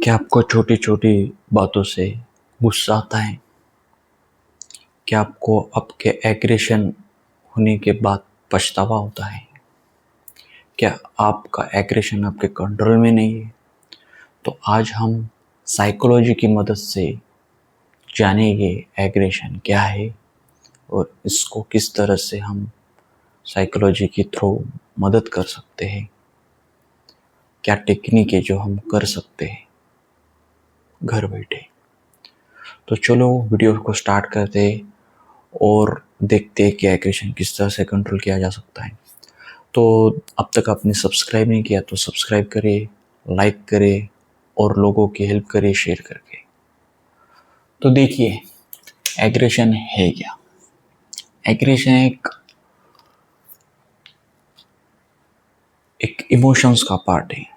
क्या आपको छोटी छोटी बातों से गुस्सा आता है? क्या आपको आपके एग्रेशन होने के बाद पछतावा होता है? क्या आपका एग्रेशन आपके कंट्रोल में नहीं है? तो आज हम साइकोलॉजी की मदद से जानेंगे एग्रेशन क्या है और इसको किस तरह से हम साइकोलॉजी के थ्रू मदद कर सकते हैं। क्या टेक्निक है जो हम कर सकते हैं घर बैठे। तो चलो वीडियो को स्टार्ट करते हैं और देखते हैं कि एग्रेशन किस तरह से कंट्रोल किया जा सकता है। तो अब तक आपने सब्सक्राइब नहीं किया तो सब्सक्राइब करें, लाइक करें और लोगों की हेल्प करें शेयर करके। तो देखिए एग्रेशन है क्या। एग्रेशन एक इमोशंस का पार्ट है।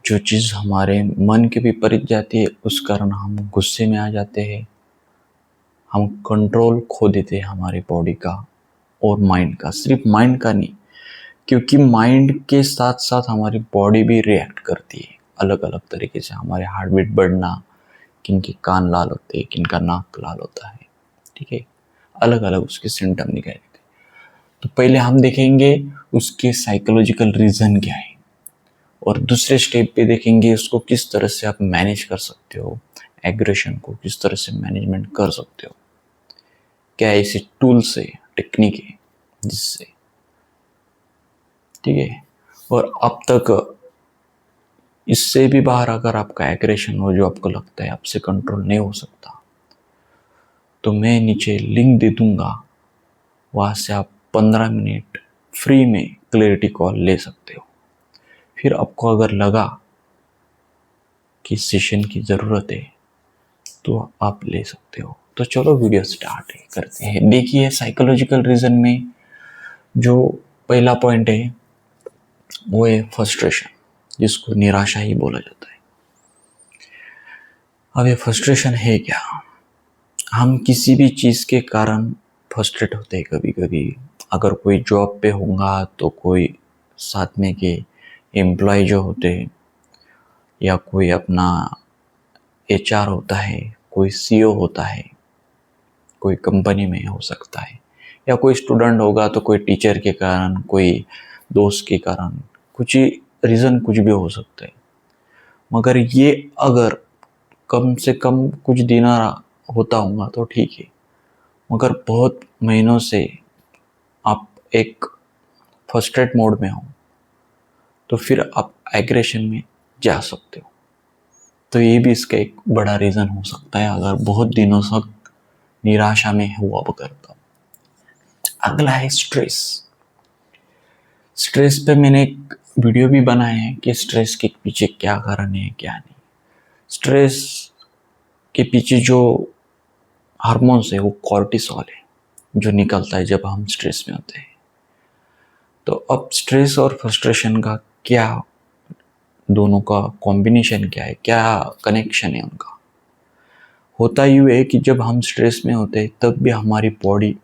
जो चीज़ हमारे मन के विपरीत जाती है उस कारण हम गुस्से में आ जाते हैं, हम कंट्रोल खो देते हैं हमारे बॉडी का और माइंड का। सिर्फ माइंड का नहीं, क्योंकि माइंड के साथ साथ हमारी बॉडी भी रिएक्ट करती है अलग अलग तरीके से। हमारे हार्ट बीट बढ़ना, किनके कान लाल होते हैं, किनका नाक लाल होता है, ठीक है, अलग अलग उसके सिम्टम दिखाई देते हैं। तो पहले हम देखेंगे उसके साइकोलॉजिकल रीज़न क्या है और दूसरे स्टेप पे देखेंगे उसको किस तरह से आप मैनेज कर सकते हो, एग्रेशन को किस तरह से मैनेजमेंट कर सकते हो। क्या ऐसे टूल्स है, टेक्निक है जिससे, ठीक है। और अब तक इससे भी बाहर अगर आपका एग्रेशन हो जो आपको लगता है आपसे कंट्रोल नहीं हो सकता, तो मैं नीचे लिंक दे दूंगा, वहाँ से आप 15 मिनट फ्री में क्लैरिटी कॉल ले सकते हो। फिर आपको अगर लगा कि सेशन की ज़रूरत है तो आप ले सकते हो। तो चलो वीडियो स्टार्ट करते हैं। देखिए साइकोलॉजिकल रीज़न में जो पहला पॉइंट है वो है फ्रस्ट्रेशन, जिसको निराशा ही बोला जाता है। अब ये फ्रस्ट्रेशन है क्या। हम किसी भी चीज़ के कारण फ्रस्ट्रेट होते हैं कभी कभी। अगर कोई जॉब पे होगा तो कोई साथ में के एम्प्लॉय जो होते हैं, या कोई अपना एचआर होता है, कोई सीईओ होता है, कोई कंपनी में हो सकता है, या कोई स्टूडेंट होगा तो कोई टीचर के कारण, कोई दोस्त के कारण, कुछ ही रीज़न कुछ भी हो सकता है। मगर ये अगर कम से कम कुछ दिन होता होगा तो ठीक है, मगर बहुत महीनों से आप एक फ्रस्ट्रेट मोड में हो तो फिर आप एग्रेशन में जा सकते हो। तो ये भी इसका एक बड़ा रीज़न हो सकता है अगर बहुत दिनों तक निराशा में हुआ करता। अगला है स्ट्रेस। स्ट्रेस पे मैंने एक वीडियो भी बनाया है कि स्ट्रेस के पीछे क्या कारण है क्या नहीं। स्ट्रेस के पीछे जो हार्मोन्स है वो कॉर्टिसोल है, जो निकलता है जब हम स्ट्रेस में होते हैं। तो अब स्ट्रेस और फ्रस्ट्रेशन का क्या, दोनों का कॉम्बिनेशन क्या है, क्या कनेक्शन है उनका। होता यूँ है कि जब हम स्ट्रेस में होते हैं तब भी हमारी बॉडी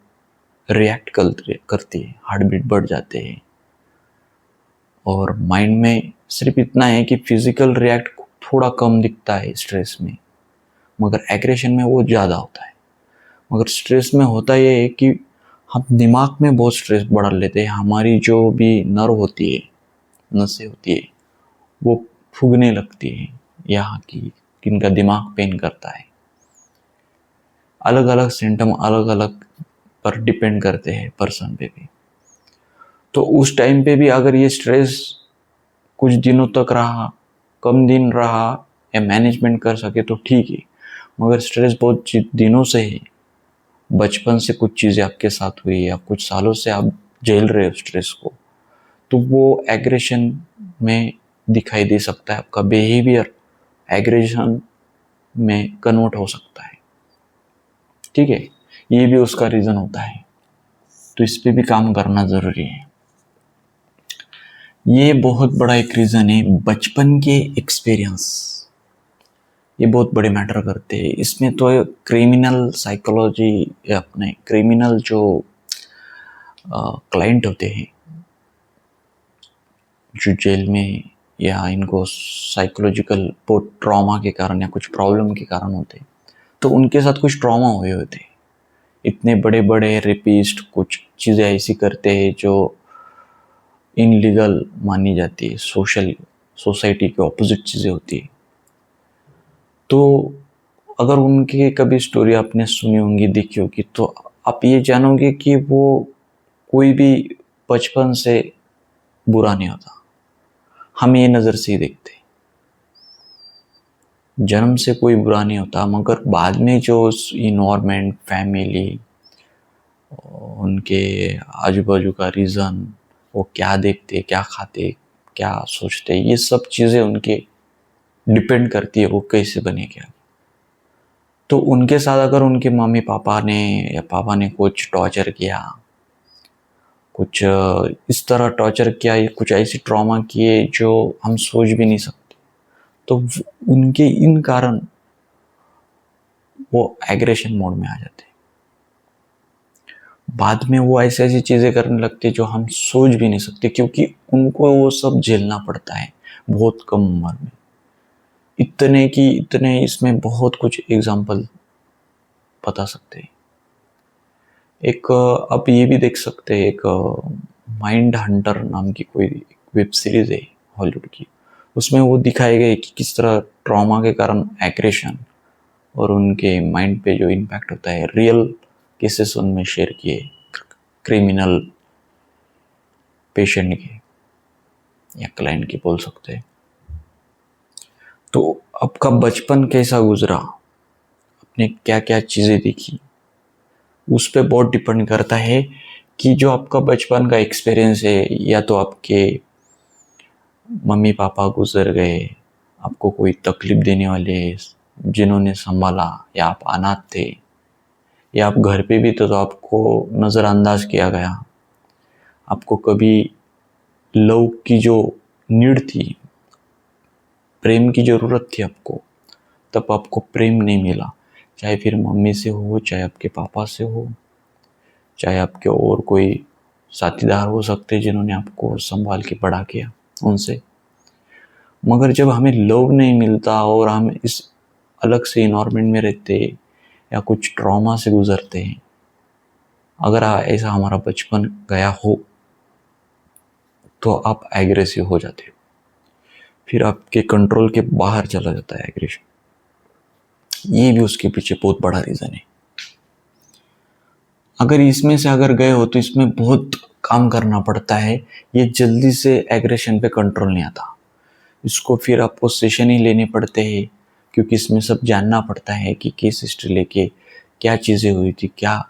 रिएक्ट करती है, हार्ट बीट बढ़ जाते हैं। और माइंड में सिर्फ इतना है कि फिजिकल रिएक्ट थोड़ा कम दिखता है स्ट्रेस में, मगर एग्रेशन में वो ज़्यादा होता है। मगर स्ट्रेस में होता ये है कि हम दिमाग में बहुत स्ट्रेस बढ़ा लेते हैं। हमारी जो भी नर्व होती है, नसें होती है, वो फूगने लगती है, यहाँ की किनका दिमाग पेन करता है। अलग अलग सिम्टम अलग अलग पर डिपेंड करते हैं पर्सन पे भी। तो उस टाइम पे भी अगर ये स्ट्रेस कुछ दिनों तक रहा, कम दिन रहा, या मैनेजमेंट कर सके तो ठीक है। मगर स्ट्रेस बहुत दिनों से है, बचपन से कुछ चीज़ें आपके साथ हुई या कुछ सालों से आप झेल रहे हो स्ट्रेस को, तो वो एग्रेशन में दिखाई दे सकता है। आपका बिहेवियर एग्रेशन में कन्वर्ट हो सकता है, ठीक है। ये भी उसका रीज़न होता है, तो इस पे भी काम करना ज़रूरी है। ये बहुत बड़ा एक रीज़न है। बचपन के एक्सपीरियंस ये बहुत बड़े मैटर करते हैं इसमें। तो क्रिमिनल साइकोलॉजी, अपने क्रिमिनल जो क्लाइंट होते हैं, जो जेल में या इनको साइकोलॉजिकल ट्रॉमा के कारण या कुछ प्रॉब्लम के कारण होते, तो उनके साथ कुछ ट्रॉमा हुए होते। इतने बड़े बड़े रेपिस्ट कुछ चीज़ें ऐसी करते हैं जो इनलीगल मानी जाती है, सोसाइटी के ऑपोजिट चीज़ें होती है। तो अगर उनकी कभी स्टोरी आपने सुनी होंगी, देखी होगी, तो आप ये जानोगे कि वो कोई भी बचपन से बुरा नहीं होता। हम ये नज़र से ही देखते, जन्म से कोई बुरा नहीं होता, मगर बाद में जो इन्वायरमेंट, फैमिली, उनके आजू बाजू का रीज़न, वो क्या देखते, क्या खाते, क्या सोचते, ये सब चीज़ें उनके डिपेंड करती है वो कैसे बने क्या। तो उनके साथ अगर उनके मम्मी पापा ने या पापा ने कुछ टॉर्चर किया, कुछ इस तरह टॉर्चर किया, या कुछ ऐसी ट्रॉमा किए जो हम सोच भी नहीं सकते, तो उनके इन कारण वो एग्रेशन मोड में आ जाते हैं। बाद में वो ऐसी ऐसी चीज़ें करने लगते जो हम सोच भी नहीं सकते, क्योंकि उनको वो सब झेलना पड़ता है बहुत कम उम्र में। इतने इसमें बहुत कुछ एग्जाम्पल बता सकते हैं। एक आप ये भी देख सकते हैं, एक माइंड हंटर नाम की कोई वेब सीरीज है हॉलीवुड की। उसमें वो दिखाए गए कि किस तरह ट्रॉमा के कारण एग्रेशन और उनके माइंड पे जो इम्पैक्ट होता है, रियल केसेस उनमें शेयर किए, क्रिमिनल पेशेंट के या क्लाइंट की बोल सकते हैं। तो आपका बचपन कैसा गुजरा, आपने क्या क्या चीज़ें देखी, उस पर बहुत डिपेंड करता है कि जो आपका बचपन का एक्सपीरियंस है, या तो आपके मम्मी पापा गुजर गए, आपको कोई तकलीफ देने वाले जिन्होंने संभाला, या आप अनाथ थे, या आप घर पे भी थे तो आपको नज़रअंदाज किया गया, आपको कभी लव की जो नीड थी, प्रेम की ज़रूरत थी आपको, तब आपको प्रेम नहीं मिला, चाहे फिर मम्मी से हो, चाहे आपके पापा से हो, चाहे आपके और कोई साथीदार हो सकते जिन्होंने आपको संभाल के बड़ा किया उनसे। मगर जब हमें लव नहीं मिलता और हम इस अलग से इन्वायरमेंट में रहते या कुछ ट्रॉमा से गुजरते हैं, अगर ऐसा हमारा बचपन गया हो, तो आप एग्रेसिव हो जाते हो, फिर आपके कंट्रोल के बाहर चला जाता है एग्रेशन। ये भी उसके पीछे बहुत बड़ा रीज़न है। अगर इसमें से अगर गए हो तो इसमें बहुत काम करना पड़ता है, ये जल्दी से एग्रेशन पे कंट्रोल नहीं आता। इसको फिर आपको सेशन ही लेने पड़ते हैं, क्योंकि इसमें सब जानना पड़ता है कि केस हिस्ट्री लेके क्या चीज़ें हुई थी, क्या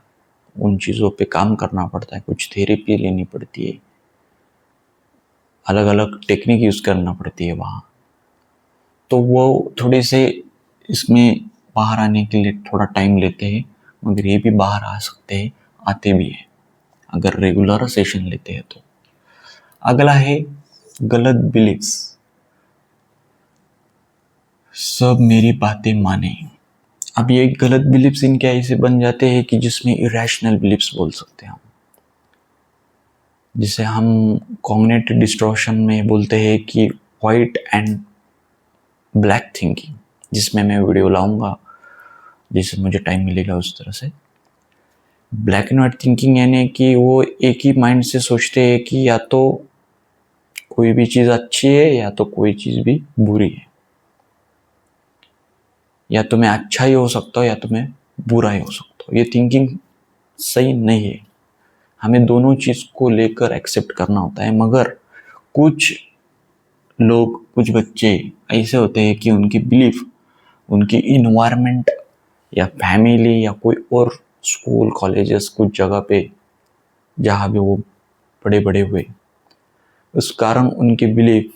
उन चीज़ों पे काम करना पड़ता है, कुछ थेरेपी लेनी पड़ती है, अलग अलग टेक्निक यूज़ करना पड़ती है वहाँ। तो वो थोड़े से इसमें बाहर आने के लिए थोड़ा टाइम लेते हैं, मगर ये भी बाहर आ सकते हैं, आते भी हैं अगर रेगुलर सेशन लेते हैं तो। अगला है गलत बिलीव्स। सब मेरी बातें माने। अब ये गलत बिलीव्स इनके ऐसे बन जाते हैं कि जिसमें इरेशनल बिलीव्स बोल सकते हैं हम, जिसे हम कॉग्निटिव डिस्टॉर्शन में बोलते हैं कि वाइट एंड ब्लैक थिंकिंग, जिसमें मैं वीडियो लाऊंगा जिससे मुझे टाइम मिलेगा उस तरह से। ब्लैक एंड वाइट थिंकिंग यानी कि वो एक ही माइंड से सोचते हैं कि या तो कोई भी चीज़ अच्छी है या तो कोई चीज़ भी बुरी है, या तो मैं अच्छा ही हो सकता हूँ या तो मैं बुरा ही हो सकता हूँ। ये थिंकिंग सही नहीं है, हमें दोनों चीज़ को लेकर एक्सेप्ट करना होता है। मगर कुछ लोग, कुछ बच्चे ऐसे होते हैं कि उनकी बिलीफ, उनकी इन्वायरमेंट या फैमिली या कोई और स्कूल कॉलेजेस कुछ जगह पे जहाँ भी वो बड़े बड़े हुए, उस कारण उनके बिलीफ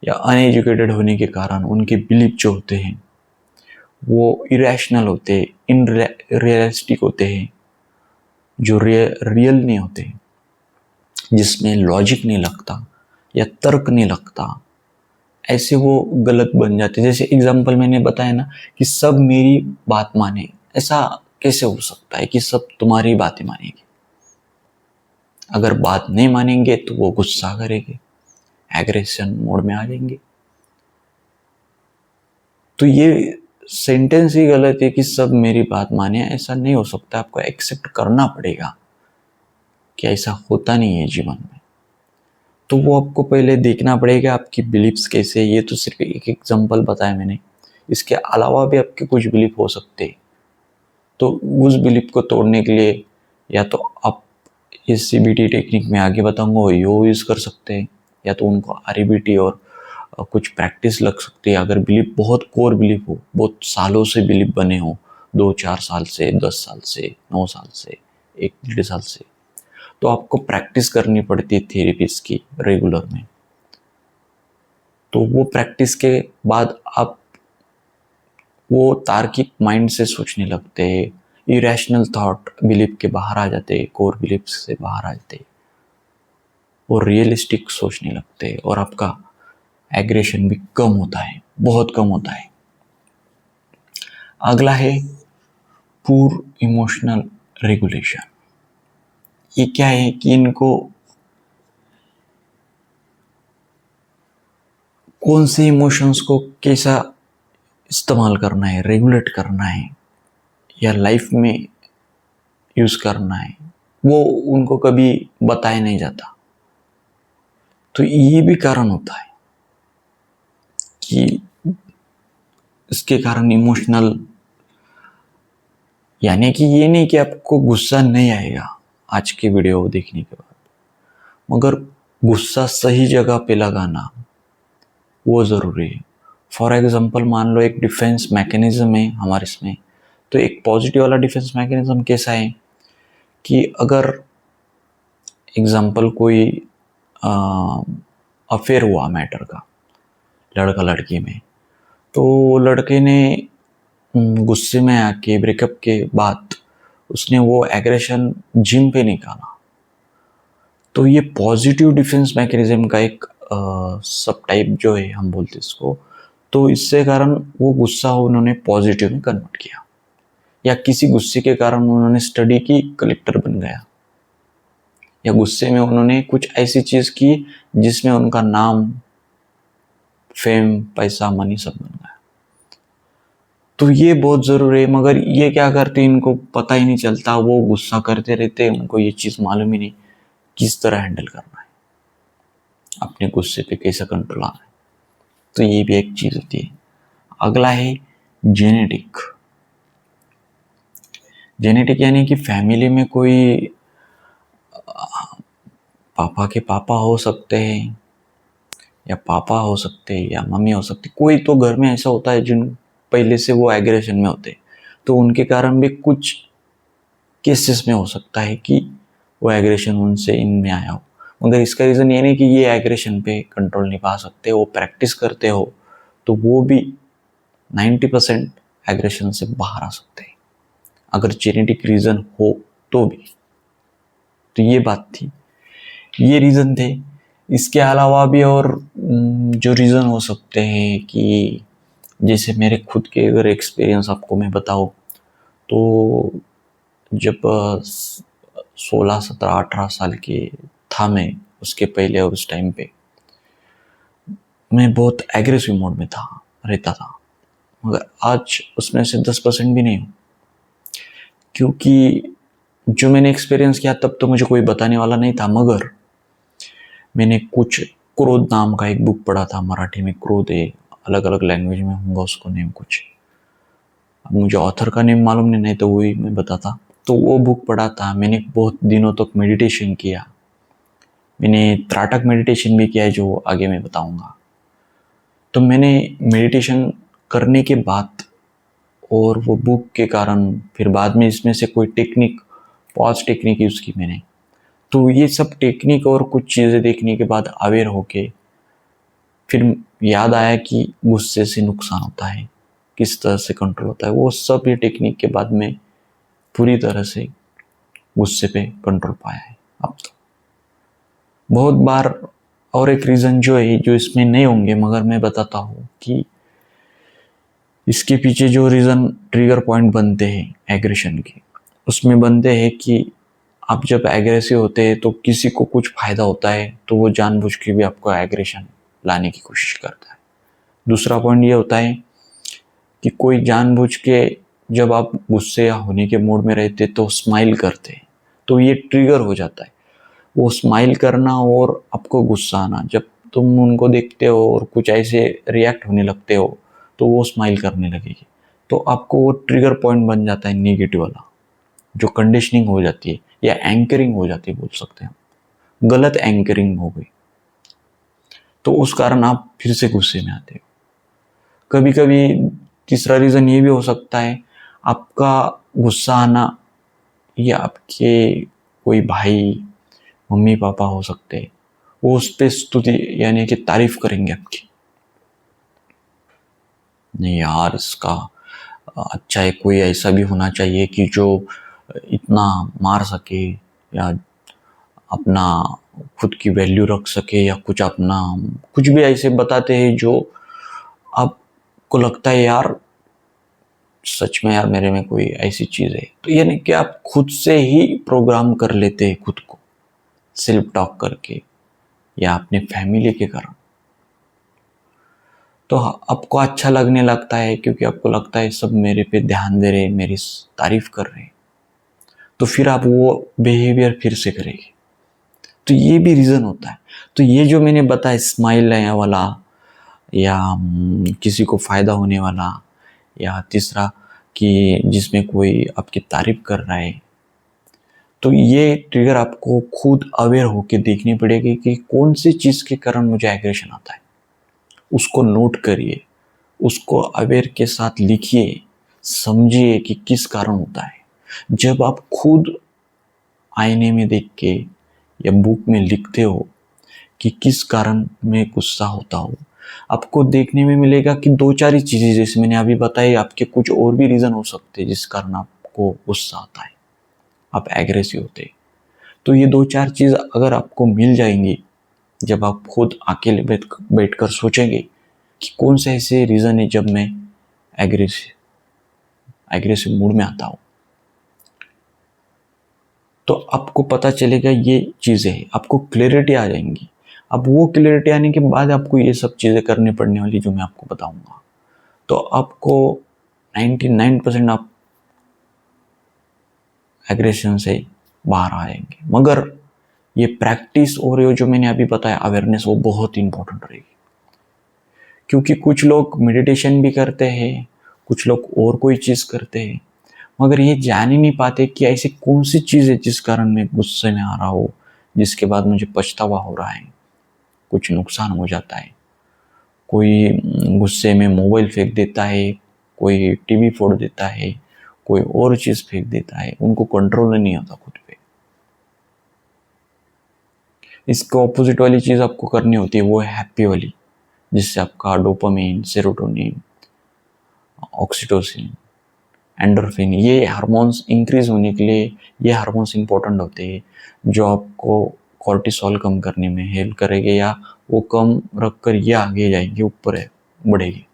या अनएजुकेटेड होने के कारण उनके बिलीफ जो होते हैं वो इरेशनल होते हैं, इनरियलिस्टिक होते हैं, जो रियल नहीं होते, जिसमें लॉजिक नहीं लगता या तर्क नहीं लगता, ऐसे वो गलत बन जाते। जैसे एग्जाम्पल मैंने बताया ना कि सब मेरी बात माने, ऐसा कैसे हो सकता है कि सब तुम्हारी बातें मानेंगे? अगर बात नहीं मानेंगे तो वो गुस्सा करेंगे, एग्रेशन मोड में आ जाएंगे। तो ये सेंटेंस ही गलत है कि सब मेरी बात माने, ऐसा नहीं हो सकता। आपको एक्सेप्ट करना पड़ेगा कि ऐसा होता नहीं है जीवन में। तो वो आपको पहले देखना पड़ेगा आपकी बिलीफ्स कैसे। ये तो सिर्फ एक एग्जांपल बताया मैंने, इसके अलावा भी आपके कुछ बिलीफ हो सकते हैं। तो उस बिलीफ को तोड़ने के लिए या तो आप इस CBT टेक्निक में आगे बताऊंगा वो यूज़ कर सकते हैं, या तो उनको RBT और कुछ प्रैक्टिस लग सकती है। अगर बिलीफ बहुत कोर बिलीफ हो, बहुत सालों से बिलीफ बने हो, 2-4 साल से, 10 साल से, 9 साल से, 1-1.5 साल से, तो आपको प्रैक्टिस करनी पड़ती है थेरेपीज की रेगुलर में। तो वो प्रैक्टिस के बाद आप वो तार्किक माइंड से सोचने लगते हैं, इरेशनल थॉट बिलीफ के बाहर आ जाते हैं, कोर बिलीफ से बाहर आ जाते हैं और रियलिस्टिक सोचने लगते हैं, और आपका एग्रेशन भी कम होता है, बहुत कम होता है। अगला है पूर इमोशनल रेगुलेशन। ये क्या है कि इनको कौन से इमोशंस को कैसा इस्तेमाल करना है, रेगुलेट करना है या लाइफ में यूज करना है, वो उनको कभी बताया नहीं जाता। तो ये भी कारण होता है कि इसके कारण इमोशनल, यानी कि ये नहीं कि आपको गुस्सा नहीं आएगा आज की वीडियो देखने के बाद, मगर गुस्सा सही जगह पे लगाना वो ज़रूरी है। फॉर एग्जांपल मान लो एक डिफेंस मैकेनिज्म है हमारे इसमें, तो एक पॉजिटिव वाला डिफेंस मैकेनिज्म कैसा है कि अगर एग्जांपल कोई अफेयर हुआ मैटर का लड़का लड़की में, तो लड़के ने गुस्से में आके ब्रेकअप के बाद उसने वो एग्रेशन जिम पे निकाला। तो ये पॉजिटिव डिफेंस मैकेनिज्म का एक सब टाइप जो है हम बोलते इसको। तो इससे कारण वो गुस्सा उन्होंने पॉजिटिव में कन्वर्ट किया, या किसी गुस्से के कारण उन्होंने स्टडी की, कलेक्टर बन गया, या गुस्से में उन्होंने कुछ ऐसी चीज की जिसमें उनका नाम, फेम, पैसा, मनी सब बन गया। तो ये बहुत ज़रूरी है। मगर ये क्या करते हैं, इनको पता ही नहीं चलता, वो गुस्सा करते रहते हैं, उनको ये चीज़ मालूम ही नहीं किस तरह हैंडल करना है, अपने गुस्से पे कैसे कंट्रोल आना है। तो ये भी एक चीज़ होती है। अगला है जेनेटिक। जेनेटिक यानी कि फैमिली में कोई पापा के पापा हो सकते हैं, या पापा हो सकते हैं, या मम्मी हो सकती, कोई तो घर में ऐसा होता है जिन पहले से वो एग्रेशन में होते, तो उनके कारण भी कुछ केसेस में हो सकता है कि वो एग्रेशन उनसे इनमें आया हो। मगर इसका रीज़न ये नहीं कि ये एग्रेशन पे कंट्रोल नहीं पा सकते, वो प्रैक्टिस करते हो तो वो भी 90% एग्रेशन से बाहर आ सकते हैं, अगर जेनेटिक रीज़न हो तो भी। तो ये बात थी, ये रीज़न थे। इसके अलावा भी और जो रीज़न हो सकते हैं कि जैसे मेरे खुद के अगर एक्सपीरियंस आपको मैं बताऊँ, तो जब 16, 17, 18 साल के था मैं, उसके पहले और उस टाइम पे मैं बहुत एग्रेसिव मोड में रहता था, मगर आज उसमें से 10% भी नहीं हूँ। क्योंकि जो मैंने एक्सपीरियंस किया तब तो मुझे कोई बताने वाला नहीं था, मगर मैंने कुछ क्रोध नाम का एक बुक पढ़ा था, मराठी में क्रोध है, अलग अलग लैंग्वेज में होगा उसको नेम कुछ, अब मुझे ऑथर का नेम मालूम नहीं तो वही मैं बताता। तो वो बुक पढ़ा था मैंने, बहुत दिनों तक मेडिटेशन किया, मैंने त्राटक मेडिटेशन भी किया है जो आगे मैं बताऊंगा। तो मैंने मेडिटेशन करने के बाद और वो बुक के कारण फिर बाद में इसमें से कोई टेक्निक, पॉज टेक्निक यूज़ की मैंने। तो ये सब टेक्निक और कुछ चीज़ें देखने के बाद अवेयर होके फिर याद आया कि गुस्से से नुकसान होता है, किस तरह से कंट्रोल होता है। वो सब ये टेक्निक के बाद में पूरी तरह से गुस्से पे कंट्रोल पाया है अब तो बहुत बार। और एक रीज़न जो है, जो इसमें नहीं होंगे मगर मैं बताता हूँ कि इसके पीछे जो रीज़न ट्रिगर पॉइंट बनते हैं एग्रेशन के, उसमें बनते हैं कि आप जब एग्रेसिव होते हैं तो किसी को कुछ फायदा होता है तो वो जानबूझ के भी आपको एग्रेशन लाने की कोशिश करता है। दूसरा पॉइंट ये होता है कि कोई जानबूझ के जब आप गुस्से या होने के मूड में रहते तो स्माइल करते हैं, तो ये ट्रिगर हो जाता है। वो स्माइल करना और आपको गुस्सा आना, जब तुम उनको देखते हो और कुछ ऐसे रिएक्ट होने लगते हो तो वो स्माइल करने लगेगी, तो आपको वो ट्रिगर पॉइंट बन जाता है नेगेटिव वाला, जो कंडीशनिंग हो जाती है या एंकरिंग हो जाती है बोल सकते हैं, गलत एंकरिंग हो गई, तो उस कारण आप फिर से गुस्से में आते हो। कभी कभी तीसरा रीज़न ये भी हो सकता है, आपका गुस्सा आना या आपके कोई भाई मम्मी पापा हो सकते हैं, वो उस पर स्तुति यानी कि तारीफ करेंगे आपकी, नहीं यार इसका अच्छा है, कोई ऐसा भी होना चाहिए कि जो इतना मार सके या अपना खुद की वैल्यू रख सके या कुछ अपना कुछ भी ऐसे बताते हैं जो आपको लगता है यार सच में यार मेरे में कोई ऐसी चीज़ है। तो यानी कि आप खुद से ही प्रोग्राम कर लेते हैं खुद को सेल्फ टॉक करके या अपने फैमिली के कारण, तो आपको अच्छा लगने लगता है क्योंकि आपको लगता है सब मेरे पे ध्यान दे रहे, मेरी तारीफ कर रहे हैं, तो फिर आप वो बिहेवियर फिर से करेंगे। तो ये भी रीज़न होता है। तो ये जो मैंने बताया स्माइल वाला या किसी को फ़ायदा होने वाला, या तीसरा कि जिसमें कोई आपकी तारीफ कर रहा है, तो ये ट्रिगर आपको खुद अवेयर होके देखनी पड़ेगी कि कौन सी चीज़ के कारण मुझे एग्रेशन आता है। उसको नोट करिए, उसको अवेयर के साथ लिखिए, समझिए कि किस कारण होता है। जब आप खुद आईने में देख के या बुक में लिखते हो कि किस कारण में गुस्सा होता हो, आपको देखने में मिलेगा कि दो चार ही चीज़ें जैसे मैंने अभी बताई, आपके कुछ और भी रीज़न हो सकते हैं जिस कारण आपको गुस्सा आता है, आप एग्रेसिव होते हैं। तो ये दो चार चीज़ अगर आपको मिल जाएंगी, जब आप खुद अकेले बैठकर सोचेंगे कि कौन से ऐसे रीज़न है जब मैं एग्रेसिव मूड में आता हूँ, तो आपको पता चलेगा ये चीज़ें हैं, आपको क्लैरिटी आ जाएंगी। अब वो क्लैरिटी आने के बाद आपको ये सब चीज़ें करनी पड़ने वाली जो मैं आपको बताऊंगा, तो आपको 99% आप एग्रेशन से बाहर आ जाएंगे। मगर ये प्रैक्टिस और ये जो मैंने अभी बताया अवेयरनेस, वो बहुत इंपॉर्टेंट रहेगी, क्योंकि कुछ लोग मेडिटेशन भी करते हैं, कुछ लोग और कोई चीज़ करते हैं, मगर ये जान ही नहीं पाते कि ऐसी कौन सी चीज़ है जिस कारण मैं गुस्से में आ रहा हूँ, जिसके बाद मुझे पछतावा हो रहा है, कुछ नुकसान हो जाता है। कोई गुस्से में मोबाइल फेंक देता है, कोई टीवी फोड़ देता है, कोई और चीज़ फेंक देता है, उनको कंट्रोल नहीं होता खुद पे। इसके ऑपोजिट वाली चीज़ आपको करनी होती है, वो है हैप्पी वाली, जिससे आपका डोपामिन, सेरोटोनिन, ऑक्सीटोसिन, एंडोर्फिन, ये हार्मोन्स इंक्रीज होने के लिए ये हार्मोन्स इंपॉर्टेंट होते हैं, जो आपको कॉर्टिसोल कम करने में हेल्प करेंगे, या वो कम रखकर ये आगे जाएंगे, ऊपर है बढ़ेगी।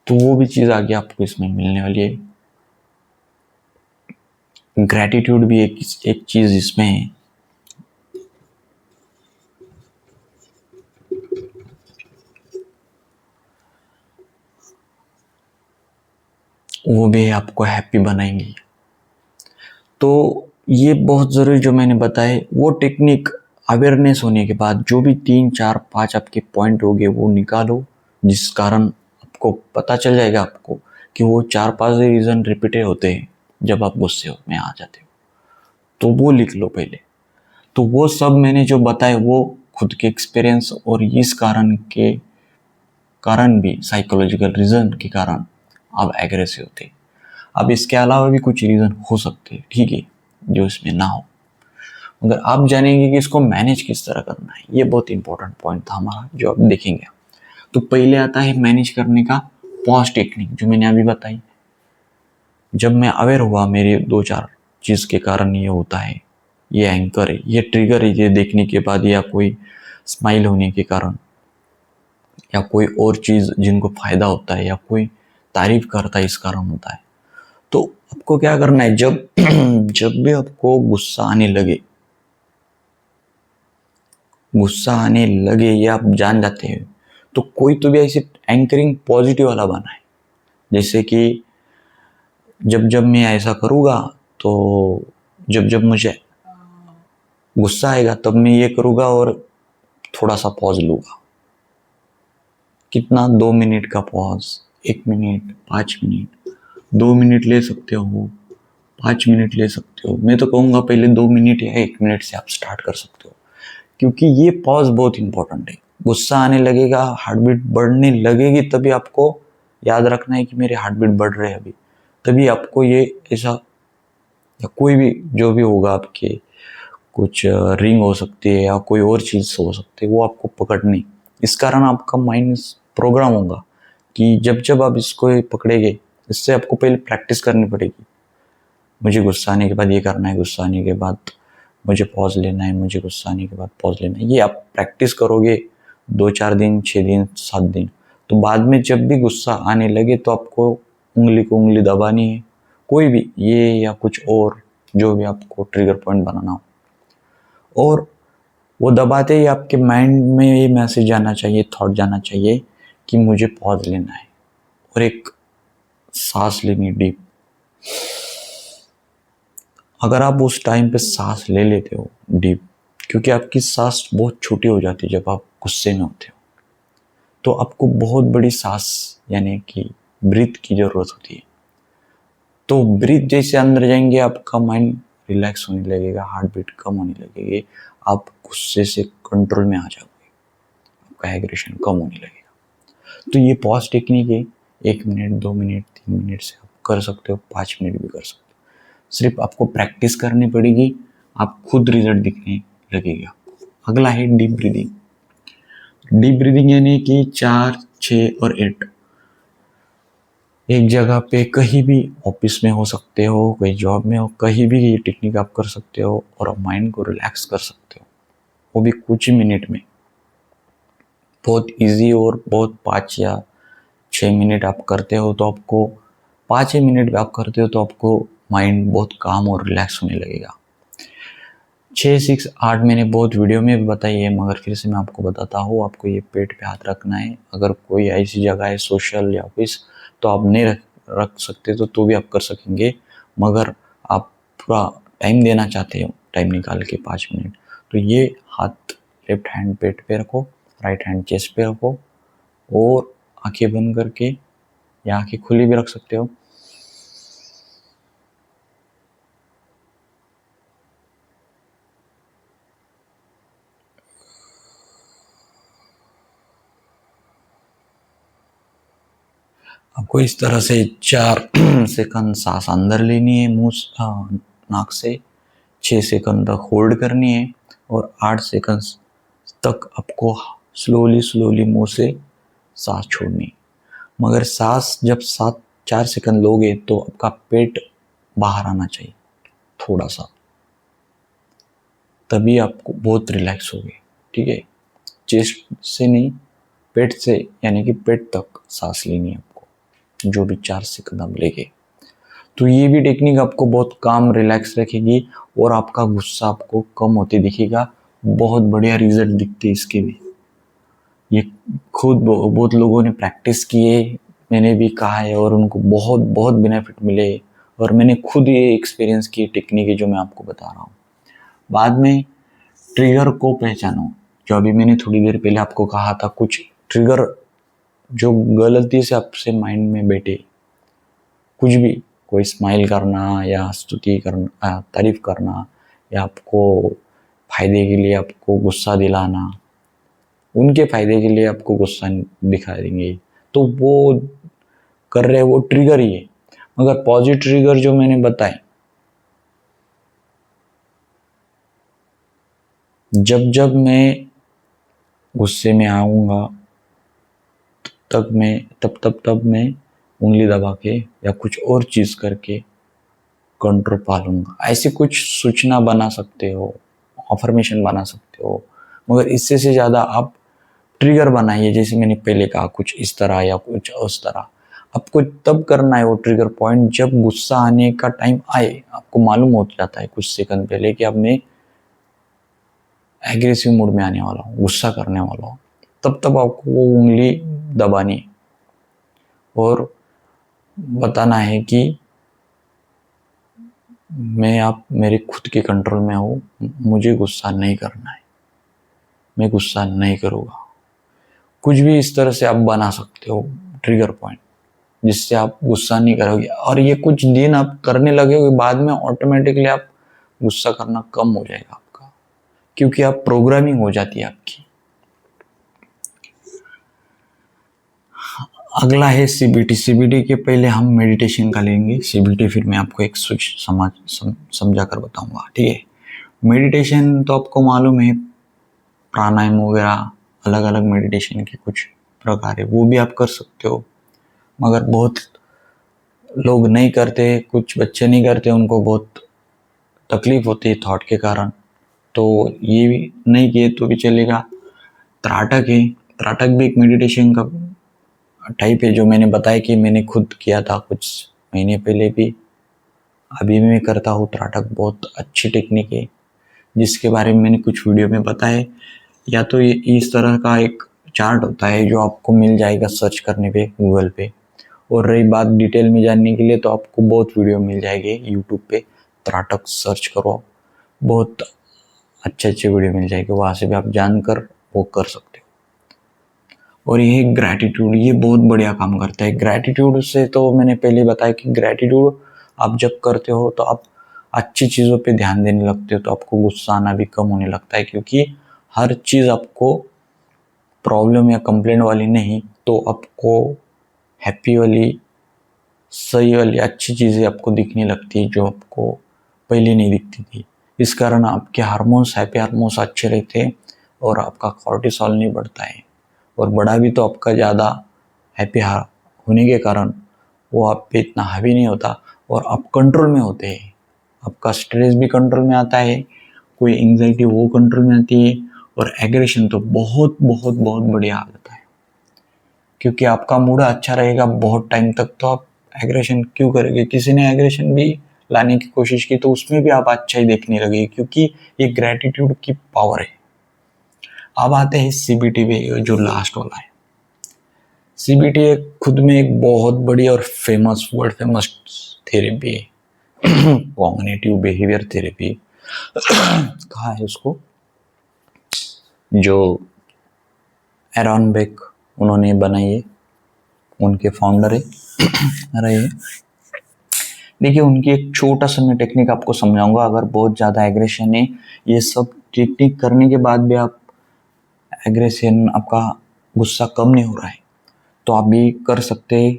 तो वो भी चीज़ आगे आपको इसमें मिलने वाली है। ग्रैटिट्यूड भी एक चीज़ इसमें है। वो भी आपको हैप्पी बनाएंगी। तो ये बहुत ज़रूरी जो मैंने बताए वो टेक्निक अवेयरनेस होने के बाद जो भी 3 4 5 आपके पॉइंट हो गए वो निकालो, जिस कारण आपको पता चल जाएगा आपको कि वो 4-5 रीज़न रिपीटेड होते हैं जब आप गुस्से में आ जाते हो, तो वो लिख लो पहले। तो वो सब मैंने जो बताए वो खुद के एक्सपीरियंस और इस कारण भी साइकोलॉजिकल रीज़न के कारण आप एग्रेसिव होते हैं। अब इसके अलावा भी कुछ रीज़न हो सकते हैं, ठीक है, जो इसमें ना हो, मगर आप जानेंगे कि इसको मैनेज किस तरह करना है। ये बहुत इंपॉर्टेंट पॉइंट था हमारा जो आप देखेंगे। तो पहले आता है मैनेज करने का पॉज टेक्निक, जो मैंने अभी बताई। जब मैं अवेयर हुआ मेरे 2-4 चीज़ के कारण ये होता है, ये एंकर है, ये ट्रिगर है, ये देखने के बाद, या कोई स्माइल होने के कारण, या कोई और चीज़ जिनको फ़ायदा होता है, या कोई तारीफ करता है इस कारण होता है, तो आपको क्या करना है, जब जब भी आपको गुस्सा आने लगे ये आप जान जाते हैं, तो कोई तो भी ऐसे एंकरिंग पॉजिटिव वाला बना है। जैसे कि जब जब मैं ऐसा करूँगा, तो जब जब मुझे गुस्सा आएगा तब मैं ये करूँगा और थोड़ा सा पॉज लूँगा। कितना, 2 मिनट का पॉज, 1 मिनट, 5 मिनट, 2 मिनट ले सकते हो, 5 मिनट ले सकते हो। मैं तो कहूँगा पहले 2 मिनट या 1 मिनट से आप स्टार्ट कर सकते हो, क्योंकि ये पॉज बहुत इंपॉर्टेंट है। गुस्सा आने लगेगा, हार्ट बीट बढ़ने लगेगी, तभी आपको याद रखना है कि मेरे हार्ट बीट बढ़ रहे हैं अभी। तभी आपको ये ऐसा, या कोई भी जो भी होगा आपके, कुछ रिंग हो सकती है या कोई और चीज़ हो सकती है, वो आपको पकड़नी। इस कारण आपका माइंड प्रोग्राम होगा कि जब जब आप इसको पकड़ेंगे, इससे आपको पहले प्रैक्टिस करनी पड़ेगी। मुझे गुस्सा आने के बाद ये करना है, गुस्सा आने के बाद मुझे पॉज लेना है, मुझे गुस्सा आने के बाद पॉज लेना है। ये आप प्रैक्टिस करोगे 2-4 दिन, 6 दिन, 7 दिन, तो बाद में जब भी गुस्सा आने लगे तो आपको उंगली को उंगली दबानी है, कोई भी ये या कुछ और जो भी आपको ट्रिगर पॉइंट बनाना हो, और वो दबाते ही आपके माइंड में ये मैसेज जाना चाहिए, थॉट जाना चाहिए कि मुझे पॉज लेना है और एक सांस लेनी डीप। अगर आप उस टाइम पे सांस ले लेते हो डीप, क्योंकि आपकी सांस बहुत छोटी हो जाती है जब आप गुस्से में होते हो, तो आपको बहुत बड़ी सांस यानी कि ब्रीथ की जरूरत होती है। तो ब्रीथ जैसे अंदर जाएंगे आपका माइंड रिलैक्स होने लगेगा, हार्ट बीट कम होने लगेगी, आप गुस्से से कंट्रोल में आ जाओगे, आपका एग्रेशन कम होने लगेगा। तो ये पॉज टेक्निक है, 1 मिनट, 2 मिनट, 3 मिनट से आप कर सकते हो, 5 मिनट भी कर सकते हो। सिर्फ आपको प्रैक्टिस करनी पड़ेगी, आप खुद रिजल्ट दिखने लगेगा। अगला है डीप ब्रीदिंग। डीप ब्रीदिंग यानी कि 4, 6 और 8 एक जगह पे, कहीं भी ऑफिस में हो सकते हो, कोई जॉब में हो, कहीं भी ये टेक्निक आप कर सकते हो और माइंड को रिलैक्स कर सकते हो, वो भी कुछ ही मिनट में। बहुत इजी और बहुत 5 या 6 मिनट आप करते हो तो आपको 5 ही मिनट आप करते हो तो आपको माइंड बहुत काम और रिलैक्स होने लगेगा। 6, 6, 8 मैंने बहुत वीडियो में भी बताई है, मगर फिर से मैं आपको बताता हूँ। आपको ये पेट पे हाथ रखना है। अगर कोई ऐसी जगह है सोशल या ऑफिस तो आप नहीं रख सकते तो भी आप कर सकेंगे, मगर आप पूरा टाइम देना चाहते हो, टाइम निकाल के 5 मिनट, तो ये हाथ लेफ्ट हैंड पेट पे रखो, राइट हैंड चेस्ट पे रखो और आंखें बंद करके या आंखें खुली भी रख सकते हो। आपको इस तरह से 4 सेकंड सांस अंदर लेनी है मुंह नाक से, 6 सेकंड तक होल्ड करनी है और 8 सेकंड तक आपको स्लोली स्लोली मुंह से सांस छोड़नी है। मगर सांस जब 4 सेकंड लोगे तो आपका पेट बाहर आना चाहिए थोड़ा सा, तभी आपको बहुत रिलैक्स होगे। ठीक है, चेस्ट से नहीं, पेट से, यानी कि पेट तक सांस लेनी है आपको, जो भी 4 सेकंड आप लेंगे। तो ये भी टेक्निक आपको बहुत काम रिलैक्स रखेगी और आपका गुस्सा आपको कम होते दिखेगा। बहुत बढ़िया रिजल्ट दिखते हैं इसके भी। ये खुद बहुत लोगों ने प्रैक्टिस किए, मैंने भी कहा है, और उनको बहुत बहुत बेनिफिट मिले, और मैंने खुद ये एक्सपीरियंस की टेक्निक है जो मैं आपको बता रहा हूँ। बाद में ट्रिगर को पहचानो। जो अभी मैंने थोड़ी देर पहले आपको कहा था, कुछ ट्रिगर जो गलती से आपसे माइंड में बैठे, कुछ भी, कोई स्माइल करना या स्तुति करना, तारीफ करना, या आपको फायदे के लिए आपको गुस्सा दिलाना, उनके फायदे के लिए आपको गुस्सा दिखा देंगे, तो वो कर रहे, वो ट्रिगर ही है। मगर पॉजिटिव ट्रिगर जो मैंने बताए, जब जब मैं गुस्से में आऊँगा तब मैं उंगली दबा के या कुछ और चीज़ करके कंट्रोल पा लूँगा। ऐसे कुछ सूचना बना सकते हो, अफर्मेशन बना सकते हो, मगर इससे से ज़्यादा आप ट्रिगर बनाइए। जैसे मैंने पहले कहा, कुछ इस तरह या कुछ उस तरह। आपको तब करना है वो ट्रिगर पॉइंट जब गुस्सा आने का टाइम आए। आपको मालूम हो जाता है कुछ सेकंड पहले कि अब मैं एग्रेसिव मूड में आने वाला हूँ, गुस्सा करने वाला हूँ, तब आपको वो उंगली दबानी है और बताना है कि मैं आप मेरे खुद के कंट्रोल में हूँ, मुझे गुस्सा नहीं करना है, मैं गुस्सा नहीं करूँगा। कुछ भी इस तरह से आप बना सकते हो ट्रिगर पॉइंट जिससे आप गुस्सा नहीं करोगे, और ये कुछ दिन आप करने लगोगे, बाद में ऑटोमेटिकली आप गुस्सा करना कम हो जाएगा आपका, क्योंकि आप प्रोग्रामिंग हो जाती है आपकी। अगला है सीबीटी। सीबीटी के पहले हम मेडिटेशन का लेंगे, सीबीटी फिर मैं आपको एक स्विच समझा कर बताऊंगा, ठीक है। मेडिटेशन तो आपको मालूम है, प्राणायाम वगैरह अलग अलग मेडिटेशन के कुछ प्रकार है, वो भी आप कर सकते हो, मगर बहुत लोग नहीं करते, कुछ बच्चे नहीं करते, उनको बहुत तकलीफ होती है थॉट के कारण, तो ये भी नहीं किए तो भी चलेगा। त्राटक है, त्राटक भी एक मेडिटेशन का टाइप है जो मैंने बताया कि मैंने खुद किया था कुछ महीने पहले भी, अभी भी मैं करता हूँ। त्राटक बहुत अच्छी टेक्निक है जिसके बारे में मैंने कुछ वीडियो में बताया। या तो ये इस तरह का एक चार्ट होता है जो आपको मिल जाएगा सर्च करने पे गूगल पे, और रही बात डिटेल में जानने के लिए तो आपको बहुत वीडियो मिल जाएंगे यूट्यूब पे, त्राटक सर्च करो, बहुत अच्छे वीडियो मिल जाएंगे, वहाँ से भी आप जानकर वो कर सकते हो। और ये ग्रैटिट्यूड, ये बहुत बढ़िया काम करता है। ग्रैटिट्यूड से तो मैंने पहले बताया कि ग्रैटिट्यूड आप जब करते हो तो आप अच्छी चीज़ों पे ध्यान देने लगते हो, तो आपको गुस्सा आना भी कम होने लगता है, क्योंकि हर चीज़ आपको प्रॉब्लम या कंप्लेंट वाली नहीं, तो आपको हैप्पी वाली, सही वाली, अच्छी चीज़ें आपको दिखने लगती है जो आपको पहले नहीं दिखती थी। इस कारण आपके हार्मोन्स, हैप्पी हार्मोन्स अच्छे रहते हैं और आपका कॉर्टिसोल नहीं बढ़ता है, और बढ़ा भी तो आपका ज़्यादा हैप्पी होने के कारण वो आप पे इतना हावी नहीं होता और आप कंट्रोल में होते हैं। आपका स्ट्रेस भी कंट्रोल में आता है, कोई एंग्जाइटी वो कंट्रोल में आती है, और एग्रेशन तो बहुत बहुत बहुत बढ़िया आ जाता है, क्योंकि आपका मूड अच्छा रहेगा बहुत टाइम तक, तो आप एग्रेशन क्यों करेंगे। किसी ने एग्रेशन भी लाने की कोशिश की तो उसमें भी आप अच्छा ही देखने लगे, क्योंकि ये ग्रैटिट्यूड की पावर है। अब आते हैं सीबीटी पे, जो लास्ट वाला है। सीबीटी एक खुद में एक बहुत बड़ी और फेमस, वर्ल्ड फेमस थेरेपी है, कॉग्निटिव बिहेवियर थेरेपी कहा है उसको, जो एरॉन बेक उन्होंने बनाई है, उनके फाउंडर है रहे। देखिए, उनकी एक छोटा सा मैं टेक्निक आपको समझाऊंगा। अगर बहुत ज़्यादा एग्रेशन है, ये सब टेक्निक करने के बाद भी आप एग्रेशन, आपका गुस्सा कम नहीं हो रहा है, तो आप भी कर सकते हैं।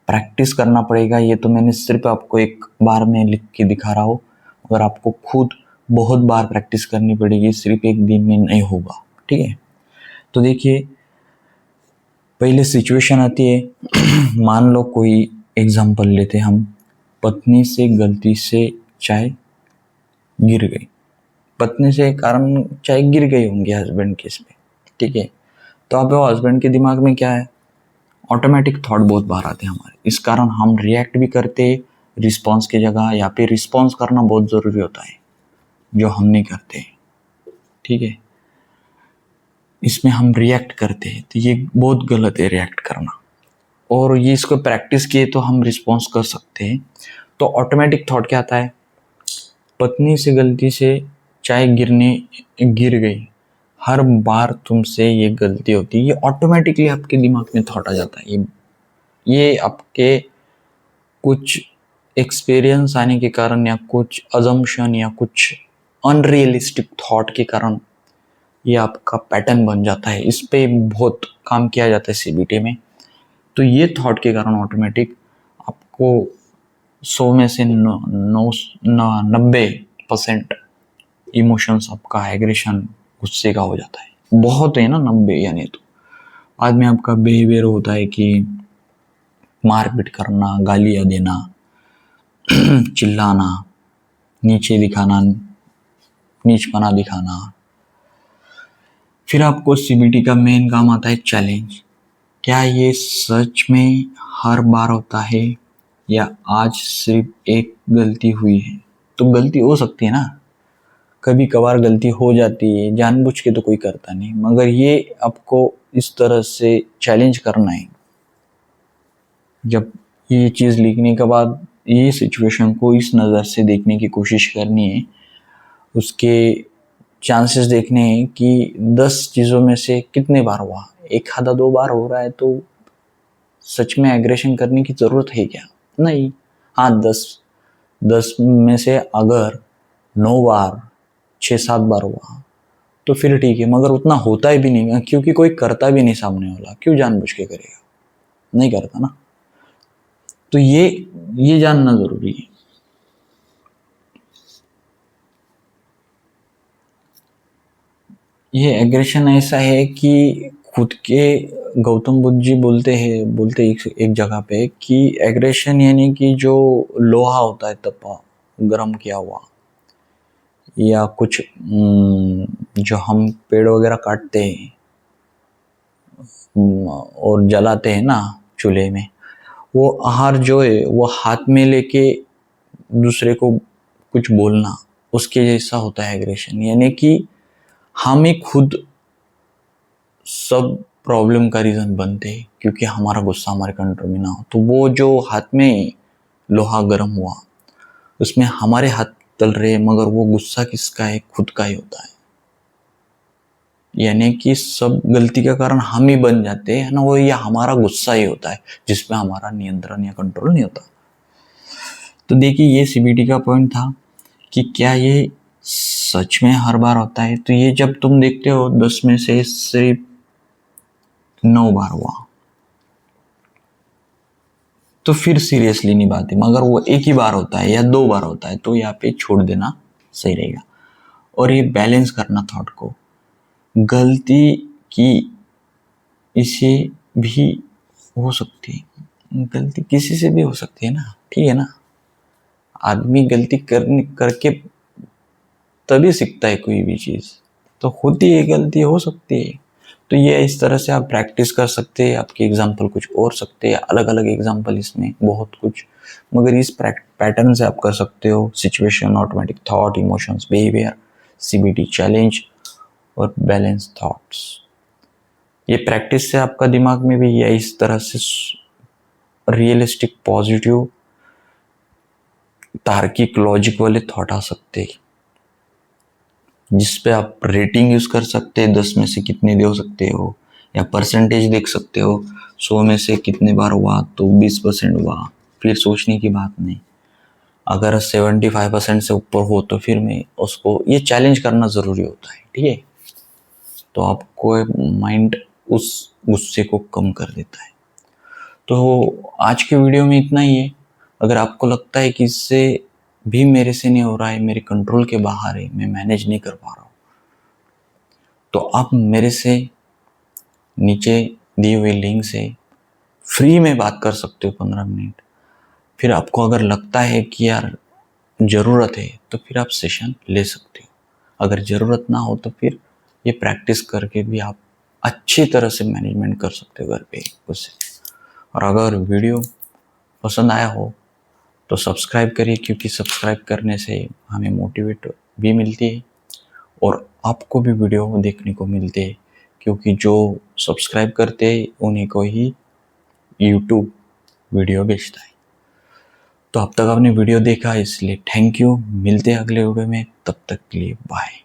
प्रैक्टिस करना पड़ेगा, ये तो मैंने सिर्फ आपको एक बार में लिख के दिखा रहा हूँ, अगर आपको खुद बहुत बार प्रैक्टिस करनी पड़ेगी, सिर्फ एक दिन में नहीं होगा, ठीक है। तो देखिए, पहले सिचुएशन आती है मान लो कोई एग्जाम्पल लेते हम, पत्नी से गलती से चाय गिर गई, पत्नी से कारण चाय गिर गई होंगी हस्बैंड के इसमें, ठीक है। तो अब वो हस्बैंड के दिमाग में क्या है, ऑटोमेटिक थॉट बहुत बाहर आते हैं हमारे, इस कारण हम रिएक्ट भी करते रिस्पॉन्स की जगह, या फिर रिस्पॉन्स करना बहुत ज़रूरी होता है जो हम नहीं करते, ठीक है। इसमें हम रिएक्ट करते हैं, तो ये बहुत गलत है रिएक्ट करना, और ये इसको प्रैक्टिस किए तो हम रिस्पॉन्स कर सकते हैं। तो ऑटोमेटिक थॉट क्या आता है, पत्नी से गलती से चाय गिर गई, हर बार तुमसे ये गलती होती है, ये ऑटोमेटिकली आपके दिमाग में थॉट आ जाता है। ये आपके कुछ एक्सपीरियंस आने के कारण, या कुछ अजम्पशन, या कुछ अनरियलिस्टिक थॉट के कारण ये आपका पैटर्न बन जाता है। इस पे बहुत काम किया जाता है सीबीटी में। तो ये थॉट के कारण ऑटोमेटिक आपको 100 में से 90% इमोशंस आपका एग्रेशन, गुस्से का हो जाता है। बहुत है ना 90, यानी तो बाद में आपका बिहेवियर होता है कि मारपीट करना, गालियाँ देना, चिल्लाना, नीचे दिखाना, नीचपना दिखाना। फिर आपको सीबीटी का मेन काम आता है चैलेंज, क्या ये सच में हर बार होता है या आज सिर्फ एक गलती हुई है? तो गलती हो सकती है ना, कभी कभार गलती हो जाती है, जानबूझ के तो कोई करता नहीं, मगर ये आपको इस तरह से चैलेंज करना है। जब ये चीज़ लिखने के बाद ये सिचुएशन को इस नज़र से देखने की कोशिश करनी है, उसके चांसेस देखने हैं कि 10 चीज़ों में से कितने बार हुआ। एक आधा 2 बार हो रहा है तो सच में एग्रेशन करने की ज़रूरत है क्या? नहीं। हाँ, 10 में से अगर 9 बार 6-7 बार हुआ तो फिर ठीक है, मगर उतना होता ही भी नहीं, क्योंकि कोई करता भी नहीं सामने वाला, क्यों जानबूझ के करेगा? नहीं करता ना। तो ये जानना ज़रूरी है। ये एग्रेशन ऐसा है कि खुद के गौतम बुद्ध जी बोलते एक जगह पे कि एग्रेशन यानी कि जो लोहा होता है तपा गर्म किया हुआ, या कुछ जो हम पेड़ वगैरह काटते हैं और जलाते हैं ना चूल्हे में, वो आहार जो है वो हाथ में लेके दूसरे को कुछ बोलना, उसके जैसा होता है एग्रेशन। यानी कि हम ही खुद सब प्रॉब्लम का रीज़न बनते हैं, क्योंकि हमारा गुस्सा हमारे कंट्रोल में ना हो। तो वो जो हाथ में लोहा गर्म हुआ, उसमें हमारे हाथ तल रहे हैं, मगर वो गुस्सा किसका है? खुद का ही होता है। यानी कि सब गलती का कारण हम ही बन जाते हैं ना, वो या हमारा गुस्सा ही होता है जिसमें हमारा नियंत्रण या कंट्रोल नहीं होता। तो देखिए, ये सीबीटी का पॉइंट था कि क्या ये सच में हर बार होता है? तो ये जब तुम देखते हो 10 में से सिर्फ 9 बार हुआ तो फिर सीरियसली नहीं बात है, मगर वो एक ही बार होता है या 2 बार होता है तो यहाँ पे छोड़ देना सही रहेगा। और ये बैलेंस करना थॉट को, गलती की इसे भी हो सकती है, गलती किसी से भी हो सकती है ना, ठीक है ना। आदमी गलती करके तभी सीखता है कोई भी चीज़, तो होती है, गलती हो सकती है। तो ये इस तरह से आप प्रैक्टिस कर सकते हैं। आपके एग्जाम्पल कुछ और सकते हैं, अलग अलग एग्जाम्पल, इसमें बहुत कुछ, मगर इस पैटर्न से आप कर सकते हो। Situation, automatic thought, emotions, behaviour, CBT challenge और बैलेंस थॉट्स। ये प्रैक्टिस से आपका दिमाग में भी ये इस तरह से रियलिस्टिक, पॉजिटिव, तार्किक, लॉजिक वाले थॉट आ सकते हैं, जिस पे आप रेटिंग यूज़ कर सकते हैं। 10 में से कितने दे सकते हो, या परसेंटेज देख सकते हो। 100 में से कितने बार हुआ तो 20% हुआ, फिर सोचने की बात नहीं। अगर 75% से ऊपर हो तो फिर मैं उसको, ये चैलेंज करना ज़रूरी होता है, ठीक है। तो आपको माइंड उस गुस्से को कम कर देता है। तो आज के वीडियो में इतना ही है। अगर आपको लगता है कि इससे भी मेरे से नहीं हो रहा है, मेरे कंट्रोल के बाहर है, मैं मैनेज नहीं कर पा रहा हूँ, तो आप मेरे से नीचे दिए हुए लिंक से फ्री में बात कर सकते हो 15 मिनट। फिर आपको अगर लगता है कि यार ज़रूरत है तो फिर आप सेशन ले सकते हो। अगर ज़रूरत ना हो तो फिर ये प्रैक्टिस करके भी आप अच्छी तरह से मैनेजमेंट कर सकते हो घर पे खुद से। और अगर वीडियो पसंद आया हो तो सब्सक्राइब करिए, क्योंकि सब्सक्राइब करने से हमें मोटिवेट भी मिलती है और आपको भी वीडियो देखने को मिलते हैं, क्योंकि जो सब्सक्राइब करते हैं उन्हीं को ही यूट्यूब वीडियो भेजता है। तो अब तक आपने वीडियो देखा, इसलिए थैंक यू। मिलते हैं अगले वीडियो में, तब तक के लिए बाय।